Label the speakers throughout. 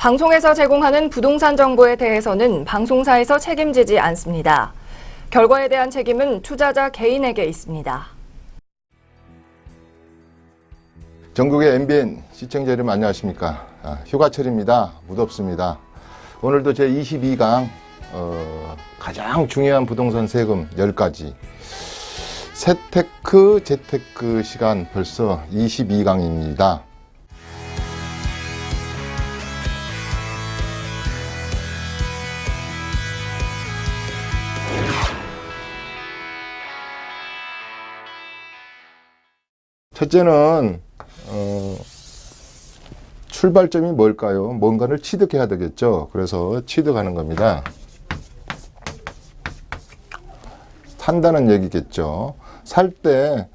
Speaker 1: 방송에서 제공하는 부동산 정보에 대해서는 방송사에서 책임지지 않습니다. 결과에 대한 책임은 투자자 개인에게 있습니다.
Speaker 2: 전국의 MBN 시청자 여러분 안녕하십니까. 휴가철입니다. 무덥습니다. 오늘도 제 22강 가장 중요한 부동산 세금 10가지 세테크, 재테크 시간 벌써 22강입니다. 첫째는 출발점이 뭘까요? 뭔가를 취득해야 되겠죠. 그래서 취득하는 겁니다. 산다는 얘기겠죠. 살 때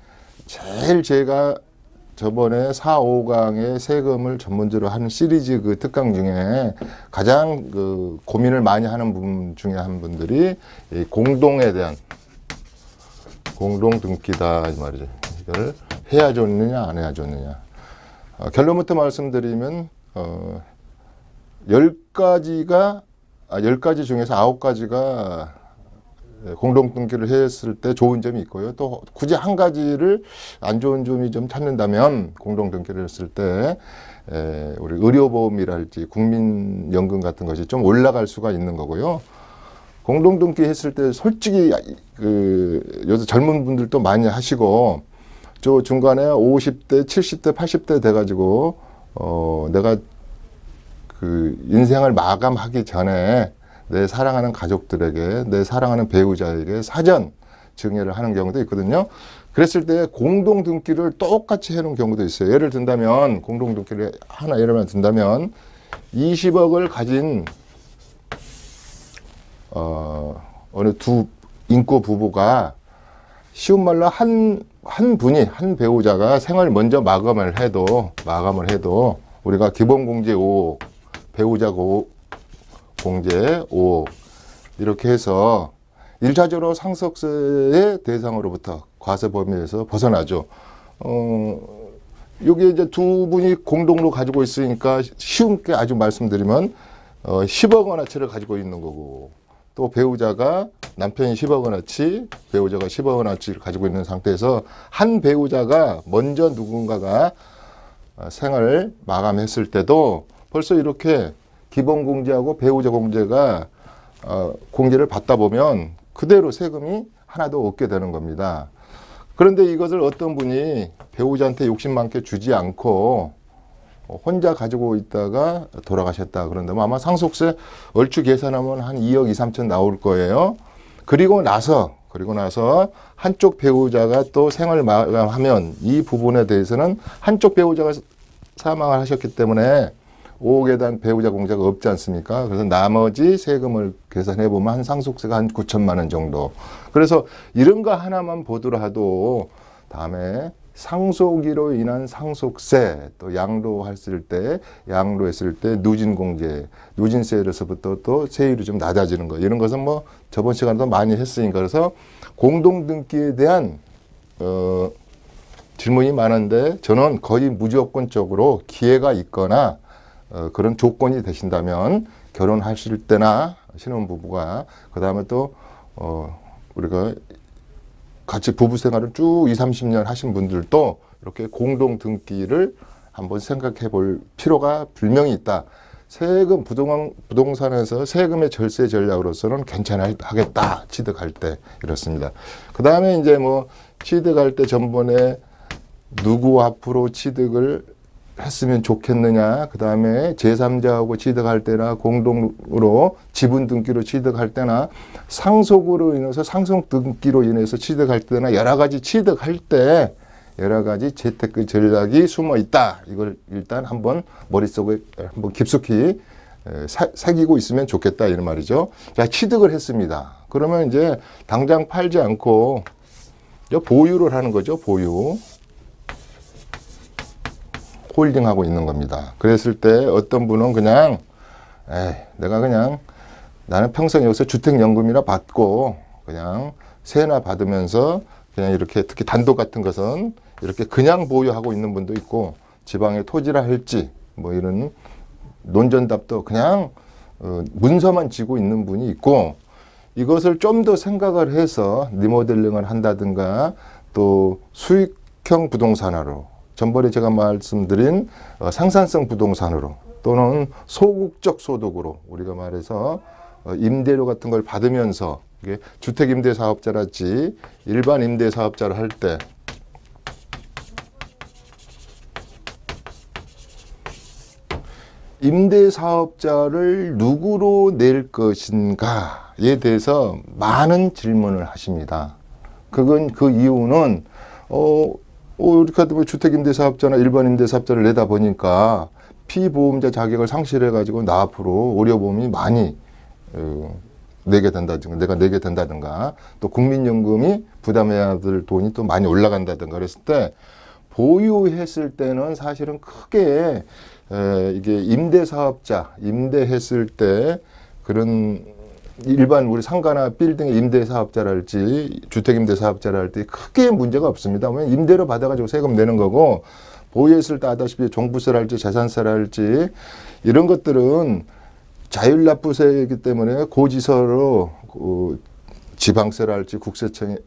Speaker 2: 제일 제가 저번에 4, 5강의 세금을 전문적으로 하는 시리즈 그 특강 중에 가장 그 고민을 많이 하는 분 중에 한 분들이 이 공동에 대한 공동등기다 이 말이죠. 이걸 해야 좋느냐 안 해야 좋느냐. 결론부터 말씀드리면 10가지 중에서 9가지가 공동등기를 했을 때 좋은 점이 있고요. 또 굳이 한 가지를 안 좋은 점이 좀 찾는다면 공동등기를 했을 때 우리 의료보험이랄지 국민연금 같은 것이 좀 올라갈 수가 있는 거고요. 공동등기 했을 때 솔직히 요새 젊은 분들도 많이 하시고 저 중간에 50대, 70대, 80대 돼가지고 내가 그 인생을 마감하기 전에 내 사랑하는 가족들에게, 내 사랑하는 배우자에게 사전 증여를 하는 경우도 있거든요. 그랬을 때 공동등기를 똑같이 해놓은 경우도 있어요. 예를 든다면 공동등기를 하나 예를 든다면 20억을 가진 어느 두 인구 부부가 쉬운 말로 한 배우자가 생을 먼저 마감을 해도 우리가 기본공제 5억, 배우자 공제 5억 이렇게 해서 1차적으로 상속세의 대상으로부터 과세 범위에서 벗어나죠. 여기 이제 두 분이 공동으로 가지고 있으니까 쉽게 아주 말씀드리면 10억 원어치를 가지고 있는 거고 또 배우자가 남편이 10억 원어치, 배우자가 10억 원어치를 가지고 있는 상태에서 한 배우자가 먼저 누군가가 생을 마감했을 때도 벌써 이렇게 기본공제하고 배우자 공제가 공제를 받다 보면 그대로 세금이 하나도 없게 되는 겁니다. 그런데 이것을 어떤 분이 배우자한테 욕심 많게 주지 않고 혼자 가지고 있다가 돌아가셨다 그런다면 아마 상속세 얼추 계산하면 한 2억 2, 3천 나올 거예요. 그리고 나서 한쪽 배우자가 또 생을 마감하면 이 부분에 대해서는 한쪽 배우자가 사망을 하셨기 때문에 5억에 대한 배우자 공제가 없지 않습니까? 그래서 나머지 세금을 계산해 보면 한 상속세가 한 9천만 원 정도. 그래서 이런 거 하나만 보더라도 다음에 상속이로 인한 상속세, 또 양도했을 때 누진세로서부터 또 세율이 좀 낮아지는 거. 이런 것은 뭐 저번 시간에도 많이 했으니까. 그래서 공동등기에 대한 질문이 많은데 저는 거의 무조건적으로 기회가 있거나 그런 조건이 되신다면 결혼하실 때나 신혼부부가 그 다음에 또 우리가 같이 부부 생활을 쭉 20, 30년 하신 분들도 이렇게 공동등기를 한번 생각해 볼 필요가 분명히 있다. 세금, 부동산에서 세금의 절세 전략으로서는 괜찮하겠다. 취득할 때 이렇습니다. 그 다음에 이제 뭐 취득할 때 전번에 누구 앞으로 취득을 했으면 좋겠느냐. 그 다음에 제3자하고 취득할 때나 공동으로 지분 등기로 취득할 때나 상속으로 인해서 상속 등기로 인해서 취득할 때나 여러 가지 취득할 때 여러 가지 재테크 전략이 숨어 있다. 이걸 일단 한번 머릿속에 한번 깊숙이 새기고 있으면 좋겠다 이런 말이죠. 자, 취득을 했습니다. 그러면 이제 당장 팔지 않고 보유를 하는 거죠. 보유. 홀딩하고 있는 겁니다. 그랬을 때 어떤 분은 그냥 나는 평생 여기서 주택연금이나 받고 그냥 세나 받으면서 그냥 이렇게 특히 단독 같은 것은 이렇게 그냥 보유하고 있는 분도 있고 지방에 토지라 할지 뭐 이런 논전답도 그냥 문서만 지고 있는 분이 있고, 이것을 좀 더 생각을 해서 리모델링을 한다든가 또 수익형 부동산으로, 전번에 제가 말씀드린 생산성 부동산으로 또는 소극적 소득으로 우리가 말해서 임대료 같은 걸 받으면서, 이게 주택임대사업자랄지 일반 임대사업자를 할 때 임대사업자를 누구로 낼 것인가에 대해서 많은 질문을 하십니다. 그 이유는 이렇게 뭐 주택임대사업자나 일반 임대사업자를 내다 보니까 피보험자 자격을 상실해가지고 나 앞으로 의료보험이 많이 내게 된다든가, 내가 내게 된다든가, 또 국민연금이 부담해야 될 돈이 또 많이 올라간다든가 그랬을 때, 보유했을 때는 사실은 크게 이게 임대했을 때 그런 일반 우리 상가나 빌딩 임대사업자랄지 주택임대사업자랄지 크게 문제가 없습니다. 왜냐면 임대료 받아가지고 세금 내는 거고, 보유했을 때 아다시피 종부세랄지 재산세랄지 이런 것들은 자율납부세이기 때문에 고지서로 지방세랄지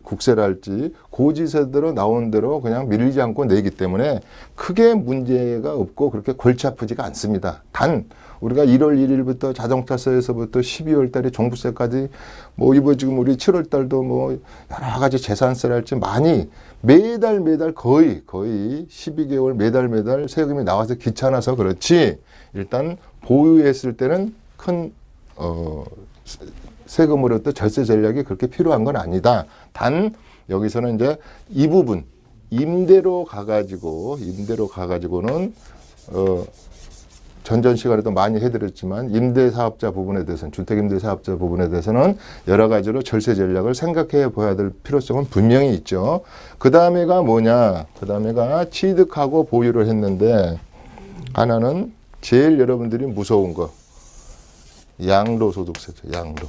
Speaker 2: 국세랄지 고지세대로 나온 대로 그냥 밀리지 않고 내기 때문에 크게 문제가 없고 그렇게 골치 아프지가 않습니다. 단 우리가 1월 1일부터 자동차세에서부터 12월 달에 종부세까지 뭐 이번 지금 우리 7월 달도 뭐 여러 가지 재산세랄지 많이 매달 거의 12개월 매달 세금이 나와서 귀찮아서 그렇지, 일단 보유했을 때는 큰 세금으로부터 절세 전략이 그렇게 필요한 건 아니다. 단 여기서는 이제 이 부분 임대로 가가지고는 전전 시간에도 많이 해드렸지만 임대사업자 부분에 대해서는, 주택임대사업자 부분에 대해서는 여러 가지로 절세 전략을 생각해 봐야 될 필요성은 분명히 있죠. 그 다음에가 뭐냐? 그 다음에가 취득하고 보유를 했는데, 하나는 제일 여러분들이 무서운 거, 양도소득세죠. 양도.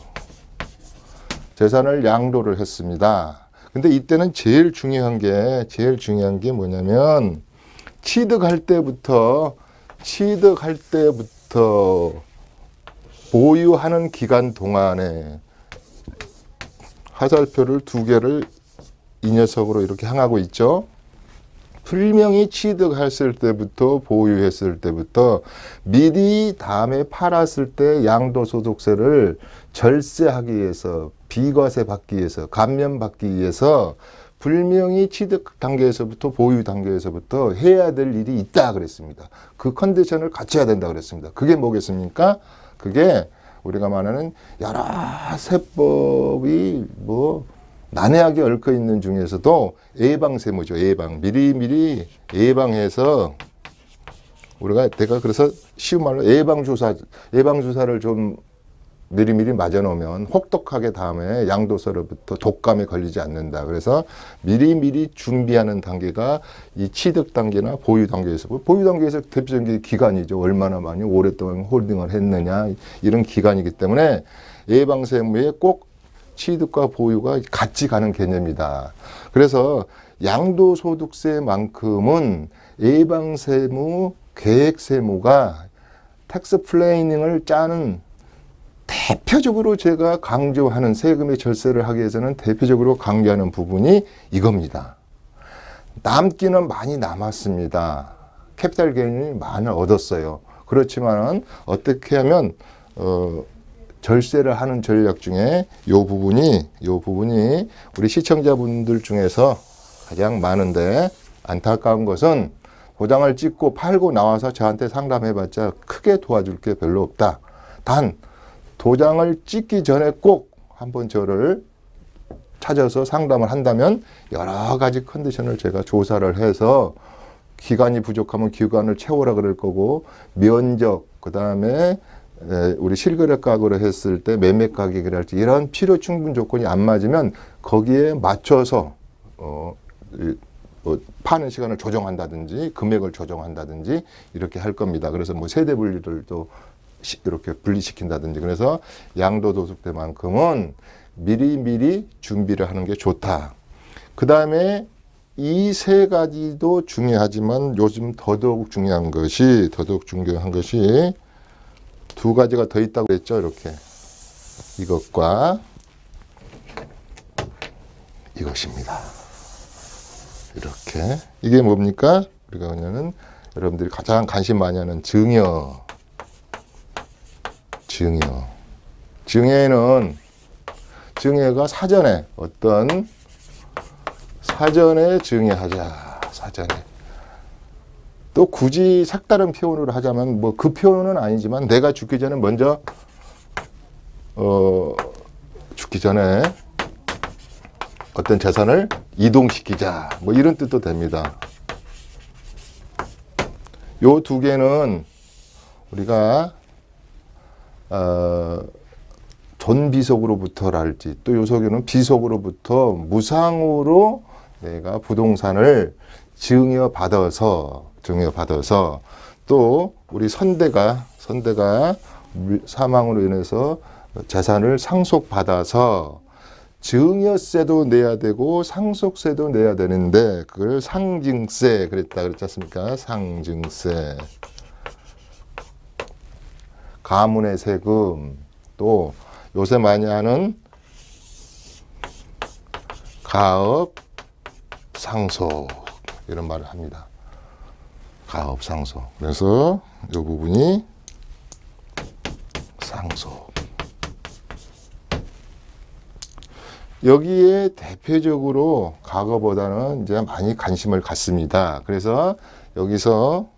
Speaker 2: 재산을 양도를 했습니다. 근데 이때는 제일 중요한 게 뭐냐면, 취득할 때부터 보유하는 기간 동안에 화살표를 2개를 이 녀석으로 이렇게 향하고 있죠. 분명히 취득했을 때부터 보유했을 때부터 미리 다음에 팔았을 때 양도소득세를 절세하기 위해서, 비과세 받기 위해서, 감면 받기 위해서 분명히 취득 단계에서부터 보유 단계에서부터 해야 될 일이 있다 그랬습니다. 그 컨디션을 갖춰야 된다 그랬습니다. 그게 뭐겠습니까? 그게 우리가 말하는 여러 세법이 뭐 난해하게 얽혀 있는 중에서도 예방세무죠. 미리 예방해서 내가 그래서 쉬운 말로 예방주사를 좀 미리미리 맞아놓으면 혹독하게 다음에 양도세로부터 독감에 걸리지 않는다. 그래서 미리미리 준비하는 단계가 이 취득 단계나 보유 단계에서, 보유 단계에서 대표적인 기간이죠. 얼마나 많이 오랫동안 홀딩을 했느냐, 이런 기간이기 때문에 예방세무에 꼭 취득과 보유가 같이 가는 개념이다. 그래서 양도소득세만큼은 예방세무, 계획세무가 텍스 플래닝을 짜는 대표적으로 제가 강조하는, 세금의 절세를 하기 위해서는 대표적으로 강조하는 부분이 이겁니다. 남기는 많이 남았습니다. 캐피탈 게인이 많이 얻었어요. 그렇지만 어떻게 하면 절세를 하는 전략 중에 이 부분이 우리 시청자분들 중에서 가장 많은데, 안타까운 것은 도장을 찍고 팔고 나와서 저한테 상담해봤자 크게 도와줄 게 별로 없다. 단 도장을 찍기 전에 꼭 한번 저를 찾아서 상담을 한다면 여러 가지 컨디션을 제가 조사를 해서, 기간이 부족하면 기간을 채우라 그럴 거고, 면적, 그 다음에 우리 실거래 가격으로 했을 때 매매 가격이랄지 이런 필요 충분 조건이 안 맞으면 거기에 맞춰서 파는 시간을 조정한다든지 금액을 조정한다든지 이렇게 할 겁니다. 그래서 뭐 세대 분리들도 이렇게 분리시킨다든지, 그래서 양도소득세만큼은 미리 준비를 하는 게 좋다. 그 다음에 이 세 가지도 중요하지만 요즘 더더욱 중요한 것이 두 가지가 더 있다고 그랬죠. 이렇게 이것과 이것입니다. 이렇게 이게 뭡니까? 우리가 그러면은 여러분들이 가장 관심 많이 하는 증여. 증여가 사전에 어떤 사전에 증여하자. 사전에. 또 굳이 색다른 표현으로 하자면 뭐 그 표현은 아니지만 내가 죽기 전에 먼저 죽기 전에 어떤 재산을 이동시키자. 뭐 이런 뜻도 됩니다. 요 두 개는 우리가 전비속으로부터랄지 또 요속에는 비속으로부터 무상으로 내가 부동산을 증여받아서 또 우리 선대가 사망으로 인해서 재산을 상속받아서 증여세도 내야 되고 상속세도 내야 되는데 그걸 상증세 그랬다 그랬지 않습니까? 상증세. 가문의 세금, 또 요새 많이 하는 가업 상속 이런 말을 합니다. 가업 상속. 그래서 이 부분이 상속. 여기에 대표적으로 과거보다는 이제 많이 관심을 갖습니다. 그래서 여기서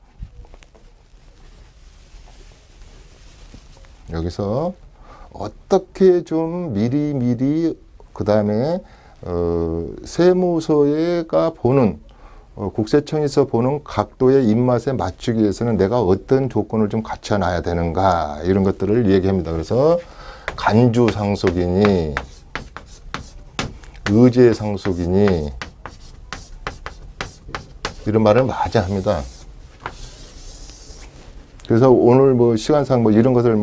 Speaker 2: 어떻게 좀 미리 그 다음에 세무서가 보는 국세청에서 보는 각도의 입맛에 맞추기 위해서는 내가 어떤 조건을 좀 갖춰 놔야 되는가 이런 것들을 얘기합니다. 그래서 간주 상속이니 의제 상속이니 이런 말을 많이 합니다. 그래서 오늘 뭐 시간상 뭐 이런 것을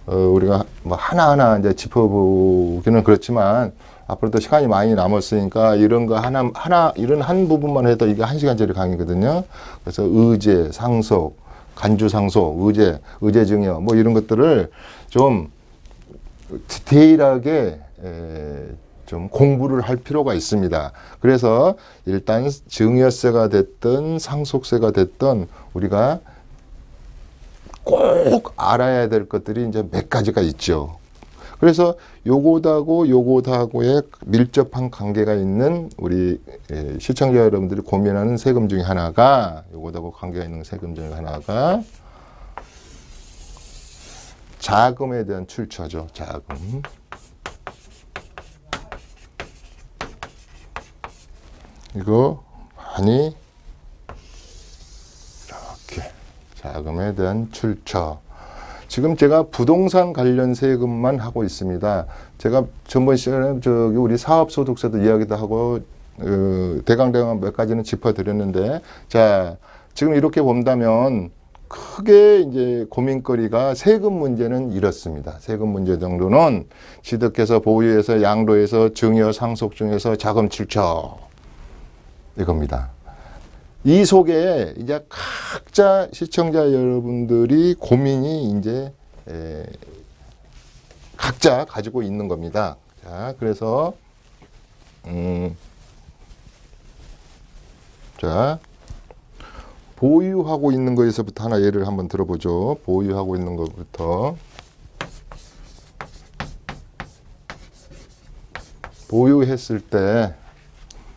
Speaker 2: 우리가 뭐 하나하나 이제 짚어보기는 그렇지만 앞으로도 시간이 많이 남았으니까 이런 거 하나 이런 한 부분만 해도 이게 1시간짜리 강의거든요. 그래서 의제, 상속, 간주 상속, 의제 증여 뭐 이런 것들을 좀 디테일하게 좀 공부를 할 필요가 있습니다. 그래서 일단 증여세가 됐든 상속세가 됐든 우리가 꼭 알아야 될 것들이 이제 몇 가지가 있죠. 그래서 요것하고의 밀접한 관계가 있는 우리 시청자 여러분들이 고민하는 세금 중에 하나가 요것하고 관계가 있는 세금 중에 하나가 자금에 대한 출처죠. 자금. 이거 많이 이렇게 자금에 대한 출처. 지금 제가 부동산 관련 세금만 하고 있습니다. 제가 전번 시간에 우리 사업소득세도 이야기도 하고 대강 몇 가지는 짚어드렸는데, 자 지금 이렇게 본다면 크게 이제 고민거리가 세금 문제는 이렇습니다. 세금 문제 정도는 취득해서 보유해서 양도해서 증여 상속 중에서 자금 출처 이겁니다. 이 속에 이제 각자 시청자 여러분들이 고민이 이제 각자 가지고 있는 겁니다. 자, 그래서 자 보유하고 있는 거에서부터 하나 예를 한번 들어보죠. 보유하고 있는 것부터. 보유했을 때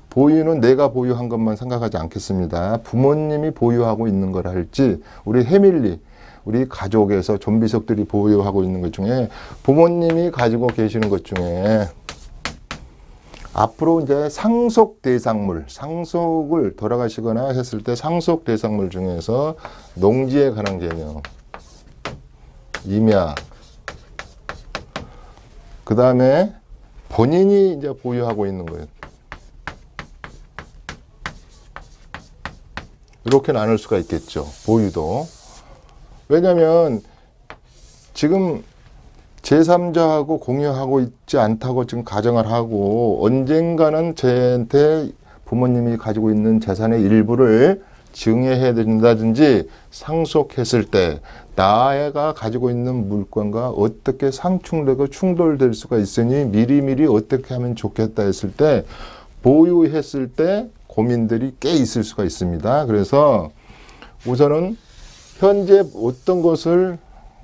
Speaker 2: 보유는 내가 보유한 것만 생각하지 않겠습니다. 부모님이 보유하고 있는 걸 할지 우리 패밀리, 우리 가족에서 좀비속들이 보유하고 있는 것 중에 부모님이 가지고 계시는 것 중에 앞으로 이제 상속 대상물, 상속을 돌아가시거나 했을 때 상속 대상물 중에서 농지에 관한 개념, 임야, 그 다음에 본인이 이제 보유하고 있는 거예요. 이렇게 나눌 수가 있겠죠. 보유도. 왜냐하면 지금 제3자하고 공유하고 있지 않다고 지금 가정을 하고 언젠가는 쟤한테 부모님이 가지고 있는 재산의 일부를 증여해야 된다든지 상속했을 때 나가 가지고 있는 물건과 어떻게 상충되고 충돌될 수가 있으니 미리미리 어떻게 하면 좋겠다 했을 때 보유했을 때 고민들이 꽤 있을 수가 있습니다. 그래서 우선은 현재 어떤 것을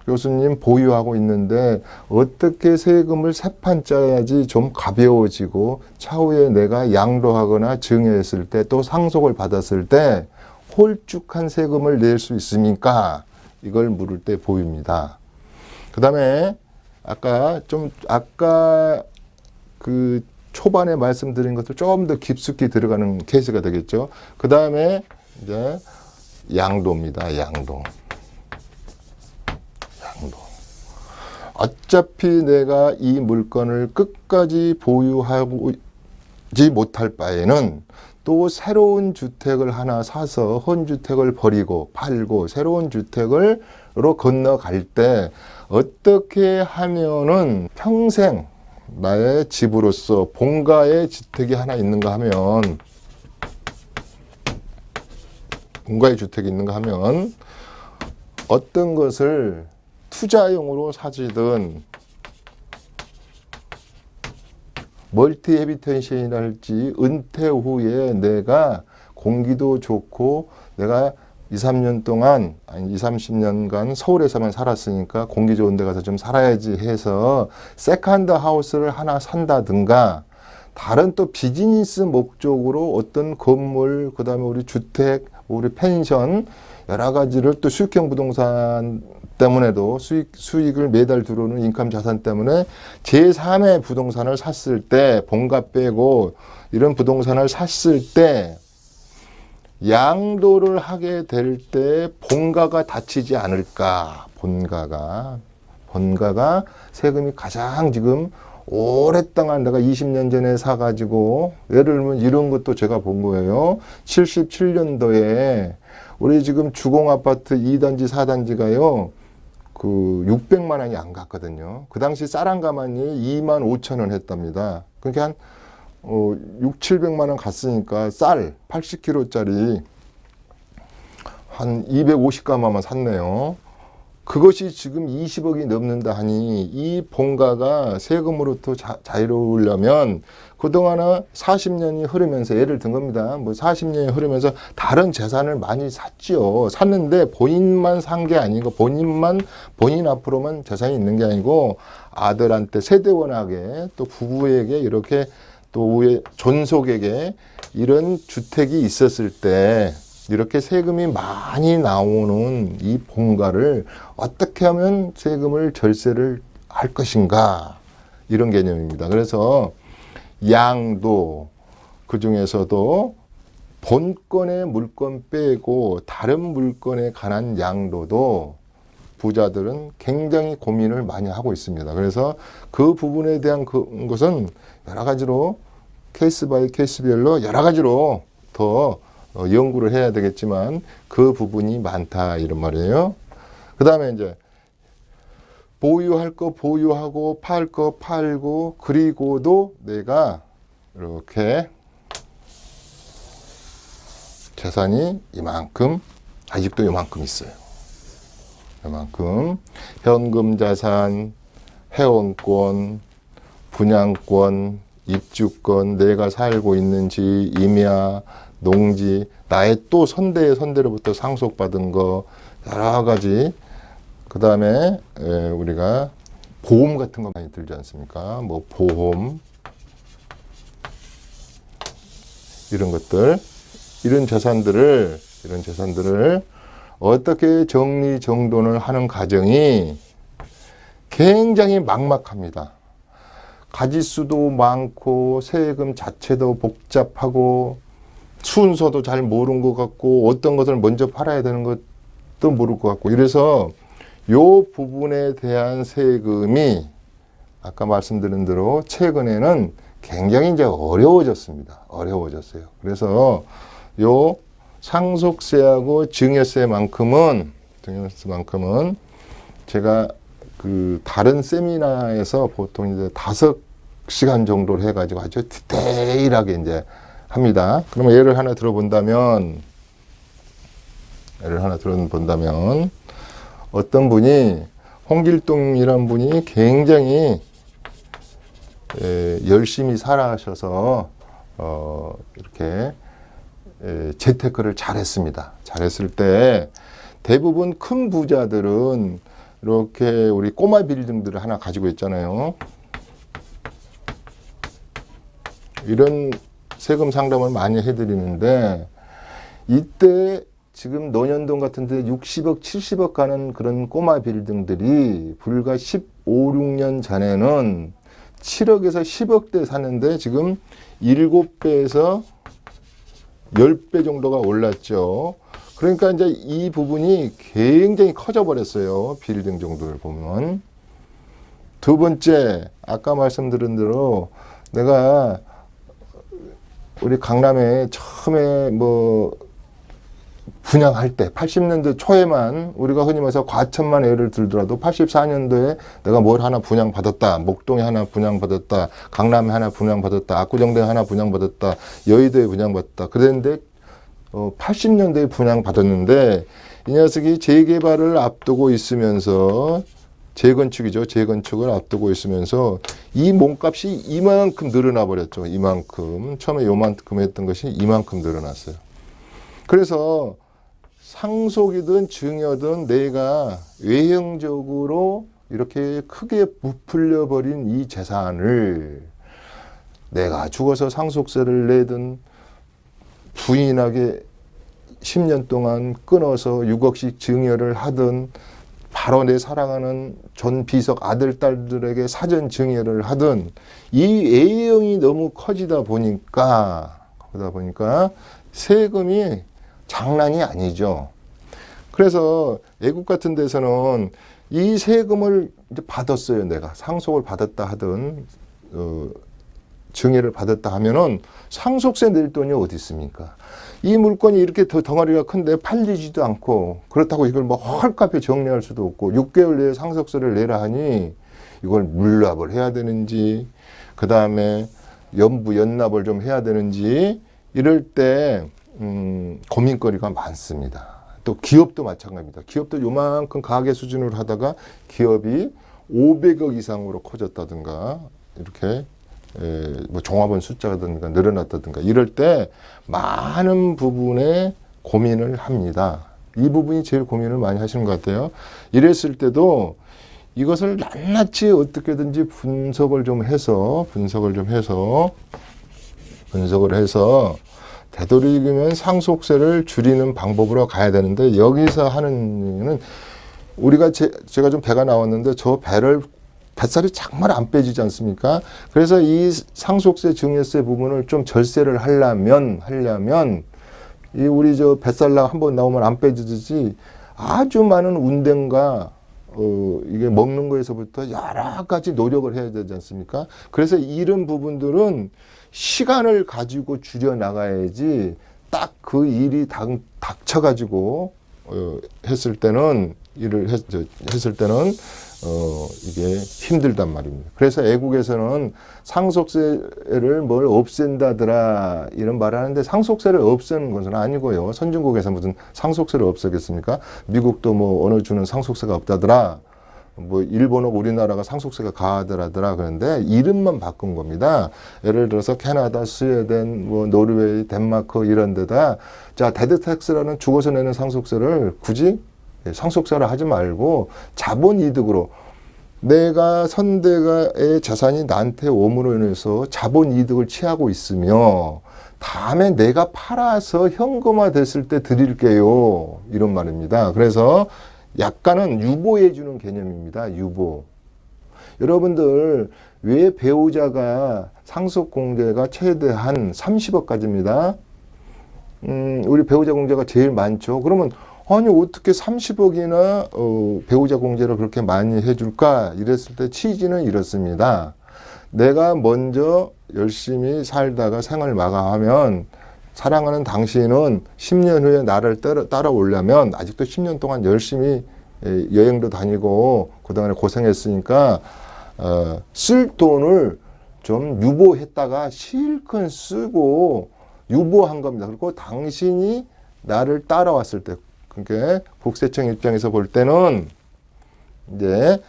Speaker 2: 교수님 보유하고 있는데 어떻게 세금을 세 판 짜야지 좀 가벼워지고 차후에 내가 양도하거나 증여했을 때 또 상속을 받았을 때 홀쭉한 세금을 낼 수 있습니까? 이걸 물을 때 보유입니다. 그 다음에 아까 그 초반에 말씀드린 것도 좀 더 깊숙이 들어가는 케이스가 되겠죠. 그 다음에 이제 양도입니다. 양도. 어차피 내가 이 물건을 끝까지 보유하지 못할 바에는 또 새로운 주택을 하나 사서 헌주택을 버리고 팔고 새로운 주택으로 건너갈 때 어떻게 하면은 평생 나의 집으로서 본가의 주택이 하나 있는가 하면 본가의 주택이 있는가 하면 어떤 것을 투자용으로 사지든 멀티 해비테이션이랄지 은퇴 후에 내가 공기도 좋고 내가 2, 3년 동안 아니 2, 30년간 서울에서만 살았으니까 공기 좋은 데 가서 좀 살아야지 해서 세컨드 하우스를 하나 산다든가 다른 또 비즈니스 목적으로 어떤 건물 그다음에 우리 주택 우리 펜션 여러 가지를 또 수익형 부동산 때문에도 수익을 매달 들어오는 인컴 자산 때문에 제3의 부동산을 샀을 때 본가 빼고 이런 부동산을 샀을 때 양도를 하게 될 때 본가가 다치지 않을까. 본가가 세금이 가장 지금 오랫동안 내가 20년 전에 사가지고 예를 들면 이런 것도 제가 본 거예요. 77년도에 우리 지금 주공아파트 2단지 4단지가요. 그 600만 원이 안 갔거든요. 그 당시 쌀 한 가마니에 2만 5천 원 했답니다. 그러니까 한 6, 700만 원 갔으니까 쌀 80kg짜리 한 250가마만 샀네요. 그것이 지금 20억이 넘는다 하니 이 본가가 세금으로부터 자유로우려면 그동안은 40년이 흐르면서 예를 든 겁니다. 뭐 40년이 흐르면서 다른 재산을 많이 샀지요. 샀는데 본인만 산 게 아니고 본인 앞으로만 재산이 있는 게 아니고 아들한테 세대원에게 또 부부에게 이렇게 또 위에 존속에게 이런 주택이 있었을 때 이렇게 세금이 많이 나오는 이 본가를 어떻게 하면 세금을 절세를 할 것인가 이런 개념입니다. 그래서 양도 그 중에서도 본건의 물건 빼고 다른 물건에 관한 양도도 부자들은 굉장히 고민을 많이 하고 있습니다. 그래서 그 부분에 대한 것은 여러 가지로 케이스 바이 케이스별로 여러 가지로 더 연구를 해야 되겠지만 그 부분이 많다 이런 말이에요. 그 다음에 이제 보유할 거 보유하고 팔 거 팔고 그리고도 내가 이렇게 재산이 이만큼 아직도 이만큼 있어요. 이만큼 현금 자산, 회원권, 분양권, 입주권, 내가 살고 있는 집, 임야, 농지, 나의 또 선대로부터 상속받은 거 여러 가지. 그 다음에 우리가 보험 같은 거 많이 들지 않습니까? 뭐 보험 이런 것들, 이런 재산들을 어떻게 정리정돈을 하는 과정이 굉장히 막막합니다. 가지수도 많고 세금 자체도 복잡하고 순서도 잘 모르는 것 같고 어떤 것을 먼저 팔아야 되는 것도 모를 것 같고 이래서 요 부분에 대한 세금이 아까 말씀드린 대로 최근에는 굉장히 이제 어려워졌습니다. 어려워졌어요. 그래서 요 상속세하고 증여세만큼은 제가 그 다른 세미나에서 보통 이제 5시간 정도를 해가지고 아주 디테일하게 이제 합니다. 그러면 예를 하나 들어본다면 어떤 분이 홍길동이란 분이 굉장히 열심히 살아셔서 이렇게 재테크를 잘했습니다. 잘했을 때 대부분 큰 부자들은 이렇게 우리 꼬마 빌딩들을 하나 가지고 있잖아요. 이런 세금 상담을 많이 해드리는데 이때 지금 논현동 같은 데 60억, 70억 가는 그런 꼬마 빌딩들이 불과 15, 16년 전에는 7억에서 10억대 사는데 지금 7배에서 10배 정도가 올랐죠. 그러니까 이제 이 부분이 굉장히 커져 버렸어요. 빌딩 정도를 보면. 두 번째, 아까 말씀드린 대로 내가 우리 강남에 처음에 뭐 분양할 때 80년대 초에만 우리가 흔히 말해서 과천만 예를 들더라도 84년도에 내가 뭘 하나 분양받았다. 목동에 하나 분양받았다. 강남에 하나 분양받았다. 압구정동에 하나 분양받았다. 여의도에 분양받았다. 그랬는데 80년대에 분양받았는데 이 녀석이 재개발을 앞두고 있으면서 재건축이죠. 재건축을 앞두고 있으면서 이 몸값이 이만큼 늘어나 버렸죠. 이만큼. 처음에 요만큼 했던 것이 이만큼 늘어났어요. 그래서 상속이든 증여든 내가 외형적으로 이렇게 크게 부풀려 버린 이 재산을 내가 죽어서 상속세를 내든 부인하게 10년 동안 끊어서 6억씩 증여를 하든 바로 내 사랑하는 전 비석 아들, 딸들에게 사전 증여를 하든 이 A형이 너무 커지다 보니까 세금이 장난이 아니죠. 그래서 외국 같은 데서는 이 세금을 이제 받았어요. 내가 상속을 받았다 하든 증여를 받았다 하면은 상속세 낼 돈이 어디 있습니까? 이 물건이 이렇게 더 덩어리가 큰데 팔리지도 않고 그렇다고 이걸 뭐 헐값에 정리할 수도 없고 6개월 내에 상속세를 내라 하니 이걸 물납을 해야 되는지 그 다음에 연납을 좀 해야 되는지 이럴 때 고민거리가 많습니다. 또 기업도 마찬가지입니다. 기업도 요만큼 가계 수준으로 하다가 기업이 500억 이상으로 커졌다든가 이렇게 뭐 종합원 숫자라든가 늘어났다든가 이럴 때 많은 부분에 고민을 합니다. 이 부분이 제일 고민을 많이 하시는 것 같아요. 이랬을 때도 이것을 낱낱이 어떻게든지 분석을 해서 되도록이면 상속세를 줄이는 방법으로 가야 되는데 여기서 하는 얘기는 우리가 제가 좀 배가 나왔는데 저 뱃살이 정말 안 빼지지 않습니까? 그래서 이 상속세, 증여세 부분을 좀 절세를 하려면 이 우리 저 뱃살 한번 나오면 안 빼지듯이 아주 많은 운동과 이게 먹는 거에서부터 여러 가지 노력을 해야 되지 않습니까? 그래서 이런 부분들은 시간을 가지고 줄여 나가야지 딱 그 일이 닥쳐가지고 했을 때는 이게 힘들단 말입니다. 그래서 애국에서는 상속세를 뭘 없앤다더라 이런 말을 하는데 상속세를 없애는 것은 아니고요. 선진국에서 무슨 상속세를 없애겠습니까? 미국도 뭐 어느 주는 상속세가 없다더라. 뭐 일본하고 우리나라가 상속세가 가하더라더라 그런데 이름만 바꾼 겁니다. 예를 들어서 캐나다, 스웨덴, 뭐 노르웨이, 덴마크 이런 데다 자 데드텍스라는 죽어서 내는 상속세를 굳이 상속세를 하지 말고 자본이득으로 내가 선대가의 재산이 나한테 옴으로 인해서 자본이득을 취하고 있으며 다음에 내가 팔아서 현금화 됐을 때 드릴게요. 이런 말입니다. 그래서 약간은 유보해 주는 개념입니다. 유보. 여러분들 왜 배우자가 상속 공제가 최대한 30억까지입니다. 우리 배우자 공제가 제일 많죠. 그러면 아니 어떻게 30억이나 배우자 공제를 그렇게 많이 해줄까 이랬을 때 취지는 이렇습니다. 내가 먼저 열심히 살다가 생을 마감하면 사랑하는 당신은 10년 후에 나를 따라오려면 아직도 10년 동안 열심히 여행도 다니고 그동안에 고생했으니까 쓸 돈을 좀 유보했다가 실컷 쓰고 유보한 겁니다. 그리고 당신이 나를 따라왔을 때 그러니까 국세청 입장에서 볼 때는 이제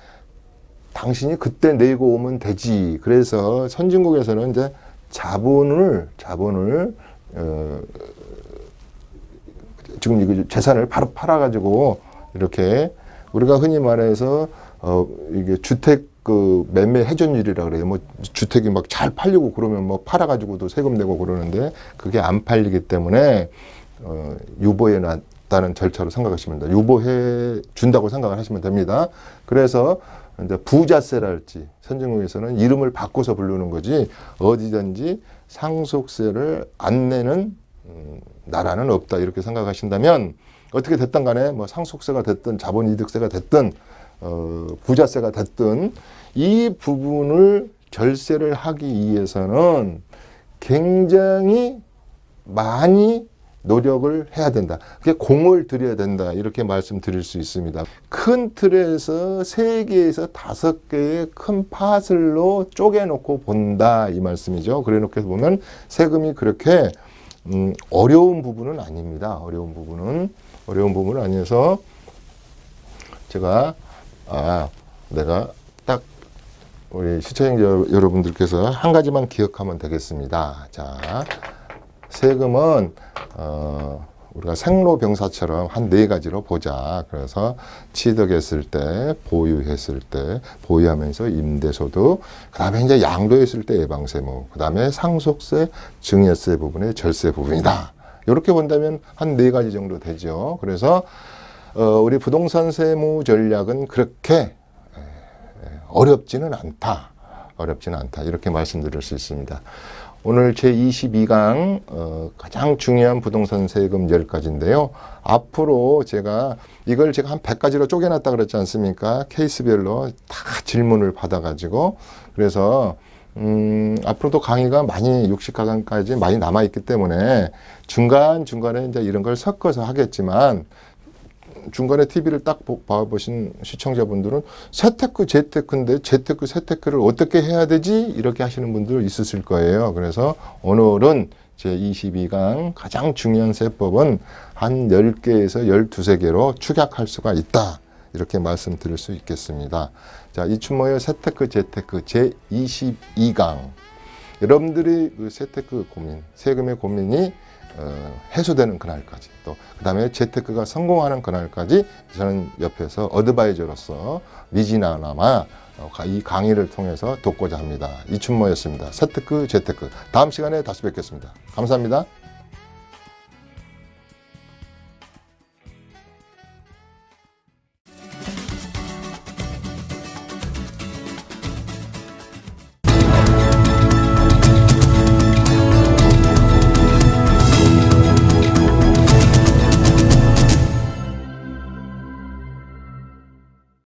Speaker 2: 당신이 그때 내고 오면 되지. 그래서 선진국에서는 이제 자본을 지금 이거 재산을 바로 팔아가지고 이렇게 우리가 흔히 말해서 이게 주택 그 매매 회전율이라 그래요. 뭐 주택이 막 잘 팔리고 그러면 뭐 팔아가지고도 세금 내고 그러는데 그게 안 팔리기 때문에 유보해 놨다는 절차로 생각하시면 됩니다. 유보해 준다고 생각을 하시면 됩니다. 그래서 이제 부자세랄지 선진국에서는 이름을 바꿔서 부르는 거지 어디든지 상속세를 안 내는 나라는 없다 이렇게 생각하신다면 어떻게 됐든 간에 뭐 상속세가 됐든 자본이득세가 됐든 부자세가 됐든 이 부분을 절세를 하기 위해서는 굉장히 많이 노력을 해야 된다. 그게 공을 들여야 된다. 이렇게 말씀드릴 수 있습니다. 큰 틀에서 3개에서 5개의 큰 파슬로 쪼개놓고 본다. 이 말씀이죠. 그래 놓고 보면 세금이 그렇게 어려운 부분은 아닙니다. 어려운 부분은 아니어서 제가 내가 딱 우리 시청자 여러분들께서 한 가지만 기억하면 되겠습니다. 자, 세금은 우리가 생로병사처럼 한 4가지로 보자. 그래서 취득했을 때, 보유했을 때, 보유하면서 임대소득, 그 다음에 이제 양도했을 때 예방세무, 그 다음에 상속세, 증여세 부분의 절세 부분이다. 이렇게 본다면 한 4가지 정도 되죠. 그래서 우리 부동산 세무 전략은 그렇게 어렵지는 않다. 이렇게 말씀드릴 수 있습니다. 오늘 제22강 가장 중요한 부동산 세금 10가지인데요. 앞으로 이걸 제가 한 100가지로 쪼개놨다 그랬지 않습니까? 케이스별로 다 질문을 받아가지고 그래서 앞으로도 강의가 많이 60강까지 많이 남아있기 때문에 중간중간에 이제 이런 걸 섞어서 하겠지만 중간에 TV를 딱 봐보신 시청자분들은 재테크, 재테크, 세테크를 어떻게 해야 되지? 이렇게 하시는 분들 있으실 거예요. 그래서 오늘은 제22강 가장 중요한 세법은 한 10개에서 12개로 축약할 수가 있다. 이렇게 말씀드릴 수 있겠습니다. 자, 이춘모의 세테크, 재테크 제22강. 여러분들이 그 세테크 고민, 세금의 고민이 해소되는 그날까지 또 그 다음에 재테크가 성공하는 그날까지 저는 옆에서 어드바이저로서 미지나나마 이 강의를 통해서 돕고자 합니다. 이춘모였습니다. 세테크 재테크 다음 시간에 다시 뵙겠습니다. 감사합니다.